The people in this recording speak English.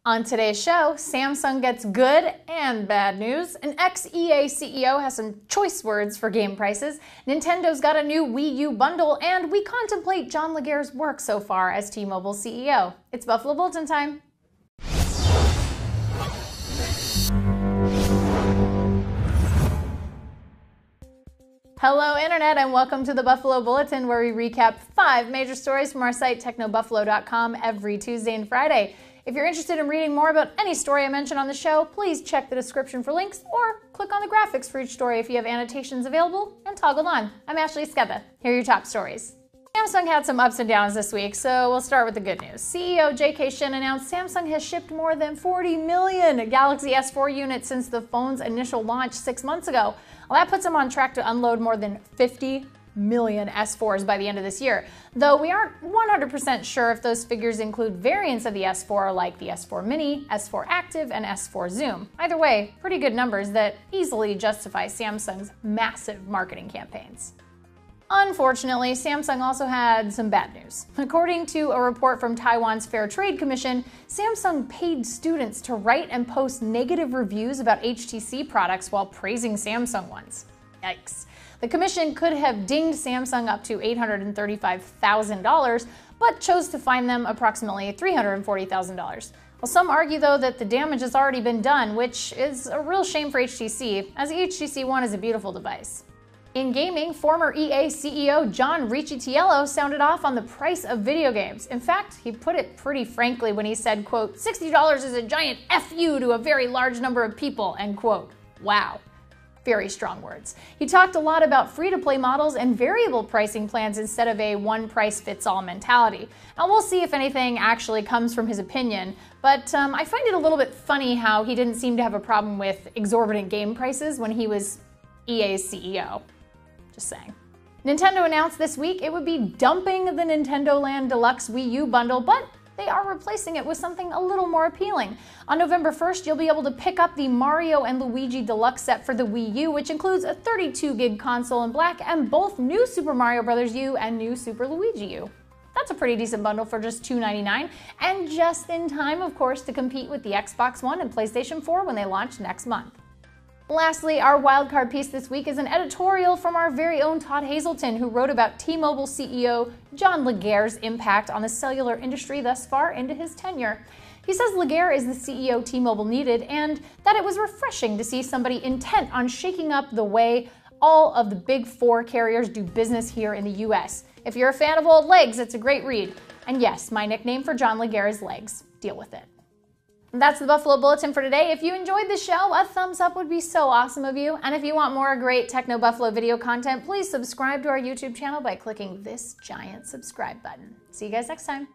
On today's show, Samsung gets good and bad news, an ex-EA CEO has some choice words for game prices, Nintendo's got a new Wii U bundle, and we contemplate John Laguerre's work so far as T-Mobile CEO. It's Buffalo Bulletin time. Hello Internet and welcome to the Buffalo Bulletin, where we recap 5 major stories from our site technobuffalo.com every Tuesday and Friday. If you're interested in reading more about any story I mentioned on the show, please check the description for links or click on the graphics for each story if you have annotations available and toggled on. I'm Ashley Skeva. Here are your top stories. Samsung had some ups and downs this week, so we'll start with the good news. CEO J.K. Shin announced Samsung has shipped more than 40 million Galaxy S4 units since the phone's initial launch 6 months ago. Well, that puts them on track to unload more than 50 million S4s by the end of this year, though we aren't 100% sure if those figures include variants of the S4 like the S4 Mini, S4 Active, and S4 Zoom. Either way, pretty good numbers that easily justify Samsung's massive marketing campaigns. Unfortunately, Samsung also had some bad news. According to a report from Taiwan's Fair Trade Commission, Samsung paid students to write and post negative reviews about HTC products while praising Samsung ones. Yikes. The commission could have dinged Samsung up to $835,000, but chose to fine them approximately $340,000. Well, some argue, though, that the damage has already been done, which is a real shame for HTC, as the HTC One is a beautiful device. In gaming, former EA CEO John Riccitiello sounded off on the price of video games. In fact, he put it pretty frankly when he said, quote, $60 is a giant FU to a very large number of people, end quote. Wow. Very strong words. He talked a lot about free-to-play models and variable pricing plans instead of a one-price-fits-all mentality. Now, we'll see if anything actually comes from his opinion, but I find it a little bit funny how he didn't seem to have a problem with exorbitant game prices when he was EA's CEO. Just saying. Nintendo announced this week it would be dumping the Nintendo Land Deluxe Wii U bundle, but they are replacing it with something a little more appealing. On November 1st, you'll be able to pick up the Mario and Luigi Deluxe set for the Wii U, which includes a 32-gig console in black and both new Super Mario Bros. U and new Super Luigi U. That's a pretty decent bundle for just $2.99, and just in time, of course, to compete with the Xbox One and PlayStation 4 when they launch next month. Lastly, our wildcard piece this week is an editorial from our very own Todd Hazelton, who wrote about T-Mobile CEO John Laguerre's impact on the cellular industry thus far into his tenure. He says Laguerre is the CEO T-Mobile needed, and that it was refreshing to see somebody intent on shaking up the way all of the big 4 carriers do business here in the US. If you're a fan of old legs, it's a great read. And yes, my nickname for John Laguerre is Legs. Deal with it. That's the Buffalo Bulletin for today. If you enjoyed the show, a thumbs up would be so awesome of you. And if you want more great Techno Buffalo video content, please subscribe to our YouTube channel by clicking this giant subscribe button. See you guys next time.